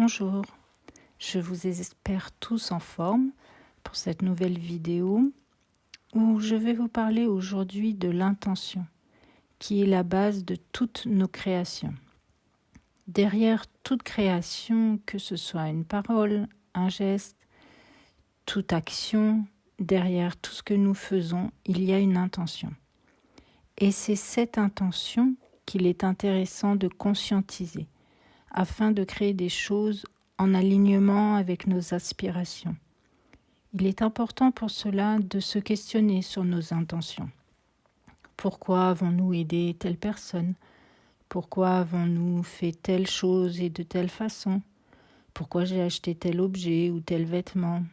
Bonjour, je vous espère tous en forme pour cette nouvelle vidéo où je vais vous parler aujourd'hui de l'intention qui est la base de toutes nos créations. Derrière toute création, que ce soit une parole, un geste, toute action, derrière tout ce que nous faisons, il y a une intention. Et c'est cette intention qu'il est intéressant de conscientiser afin de créer des choses en alignement avec nos aspirations. Il est important pour cela de se questionner sur nos intentions. Pourquoi avons-nous aidé telle personne? Pourquoi avons-nous fait telle chose et de telle façon? Pourquoi j'ai acheté tel objet ou tel vêtement?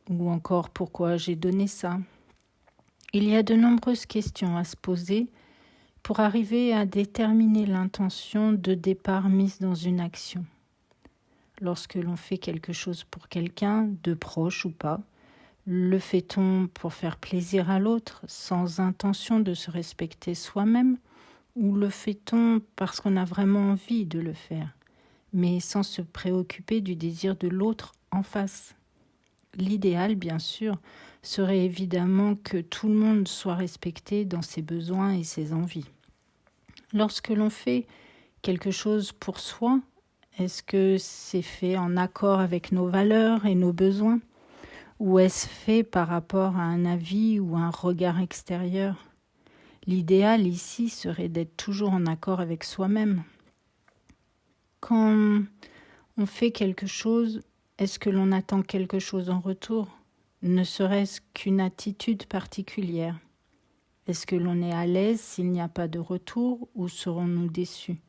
Ou encore pourquoi j'ai donné ça? Il y a de nombreuses questions à se poser pour arriver à déterminer l'intention de départ mise dans une action. Lorsque l'on fait quelque chose pour quelqu'un, de proche ou pas, le fait-on pour faire plaisir à l'autre sans intention de se respecter soi-même ou le fait-on parce qu'on a vraiment envie de le faire, mais sans se préoccuper du désir de l'autre en face? L'idéal, bien sûr, serait évidemment que tout le monde soit respecté dans ses besoins et ses envies. Lorsque l'on fait quelque chose pour soi, est-ce que c'est fait en accord avec nos valeurs et nos besoins? Ou est-ce fait par rapport à un avis ou un regard extérieur? L'idéal ici serait d'être toujours en accord avec soi-même. Quand on fait quelque chose, est-ce que l'on attend quelque chose en retour? Ne serait-ce qu'une attitude particulière? Est-ce que l'on est à l'aise s'il n'y a pas de retour ou serons-nous déçus?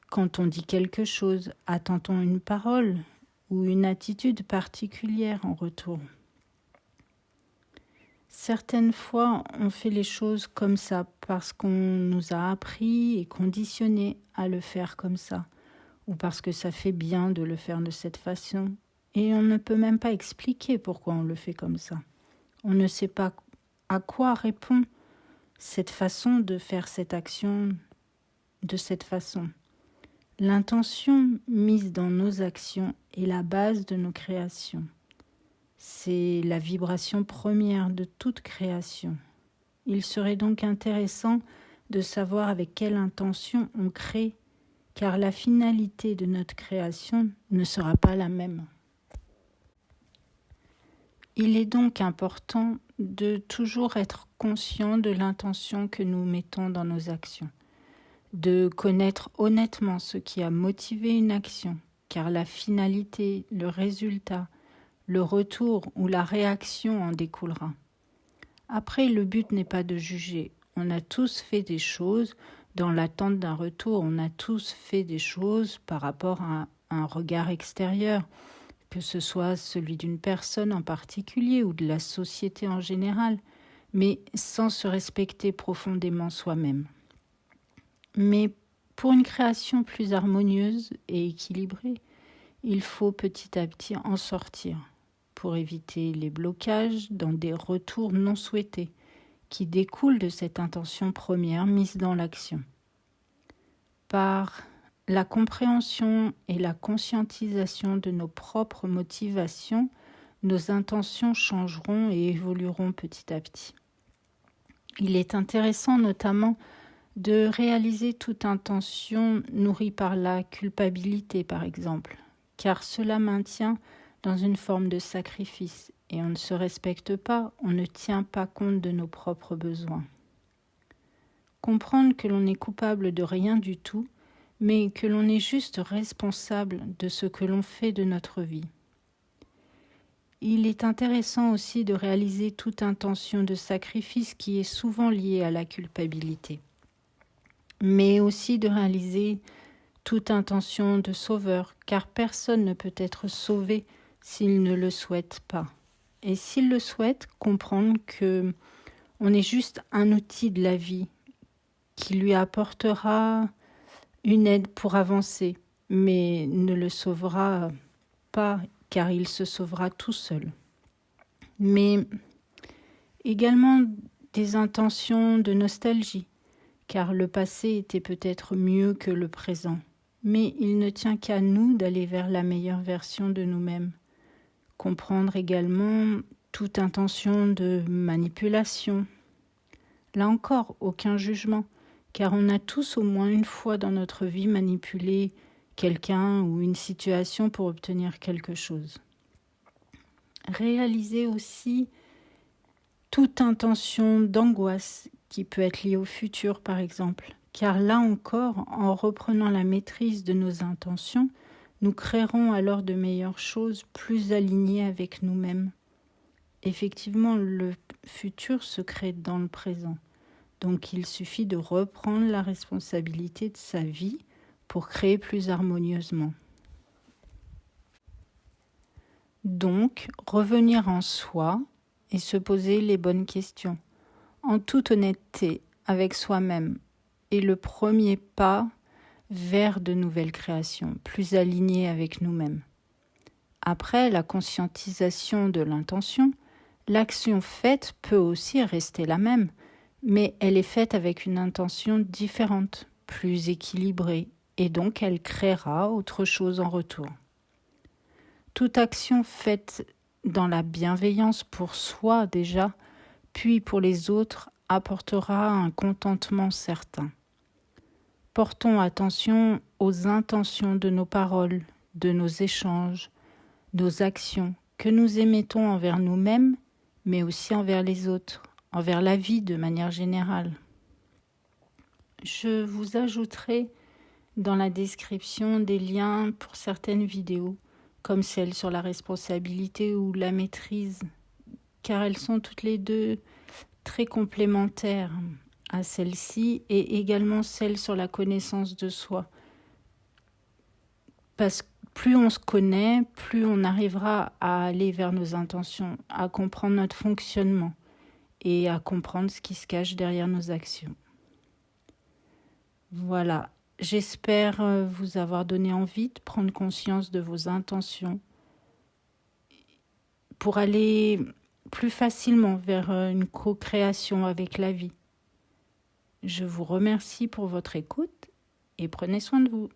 Quand on dit quelque chose, attend-on une parole ou une attitude particulière en retour? Certaines fois, on fait les choses comme ça parce qu'on nous a appris et conditionné à le faire comme ça, ou parce que ça fait bien de le faire de cette façon, et on ne peut même pas expliquer pourquoi on le fait comme ça. On ne sait pas à quoi répond cette façon de faire cette action de cette façon. L'intention mise dans nos actions est la base de nos créations. C'est la vibration première de toute création. Il serait donc intéressant de savoir avec quelle intention on crée, car la finalité de notre création ne sera pas la même. Il est donc important de toujours être conscient de l'intention que nous mettons dans nos actions, de connaître honnêtement ce qui a motivé une action, car la finalité, le résultat, le retour ou la réaction en découlera. Après, le but n'est pas de juger. On a tous fait des choses dans l'attente d'un retour. On a tous fait des choses par rapport à un regard extérieur, que ce soit celui d'une personne en particulier ou de la société en général, mais sans se respecter profondément soi-même. Mais pour une création plus harmonieuse et équilibrée, il faut petit à petit en sortir pour éviter les blocages dans des retours non souhaités qui découlent de cette intention première mise dans l'action. Par la compréhension et la conscientisation de nos propres motivations, nos intentions changeront et évolueront petit à petit. Il est intéressant notamment de réaliser toute intention nourrie par la culpabilité, par exemple, car cela maintient dans une forme de sacrifice et on ne se respecte pas, on ne tient pas compte de nos propres besoins. Comprendre que l'on est coupable de rien du tout, mais que l'on est juste responsable de ce que l'on fait de notre vie. Il est intéressant aussi de réaliser toute intention de sacrifice qui est souvent liée à la culpabilité, mais aussi de réaliser toute intention de sauveur, car personne ne peut être sauvé s'il ne le souhaite pas. Et s'il le souhaite, comprendre que on est juste un outil de la vie qui lui apportera une aide pour avancer, mais ne le sauvera pas, car il se sauvera tout seul. Mais également des intentions de nostalgie, car le passé était peut-être mieux que le présent. mais il ne tient qu'à nous d'aller vers la meilleure version de nous-mêmes. Comprendre également toute intention de manipulation. Là encore, aucun jugement, car on a tous au moins une fois dans notre vie manipulé quelqu'un ou une situation pour obtenir quelque chose. Réaliser aussi toute intention d'angoisse qui peut être liée au futur, par exemple, car là encore, en reprenant la maîtrise de nos intentions, nous créerons alors de meilleures choses plus alignées avec nous-mêmes. Effectivement, le futur se crée dans le présent. Donc il suffit de reprendre la responsabilité de sa vie pour créer plus harmonieusement. Donc, revenir en soi et se poser les bonnes questions, en toute honnêteté avec soi-même, est le premier pas vers de nouvelles créations, plus alignées avec nous-mêmes. Après la conscientisation de l'intention, l'action faite peut aussi rester la même, mais elle est faite avec une intention différente, plus équilibrée, et donc elle créera autre chose en retour. Toute action faite dans la bienveillance pour soi déjà, puis pour les autres, apportera un contentement certain. Portons attention aux intentions de nos paroles, de nos échanges, nos actions que nous émettons envers nous-mêmes, mais aussi envers les autres, envers la vie de manière générale. Je vous ajouterai dans la description des liens pour certaines vidéos, comme celle sur la responsabilité ou la maîtrise, car elles sont toutes les deux très complémentaires à celle-ci et également celle sur la connaissance de soi. Parce que plus on se connaît, plus on arrivera à aller vers nos intentions, à comprendre notre fonctionnement et à comprendre ce qui se cache derrière nos actions. Voilà, j'espère vous avoir donné envie de prendre conscience de vos intentions pour aller plus facilement vers une co-création avec la vie. Je vous remercie pour votre écoute et prenez soin de vous.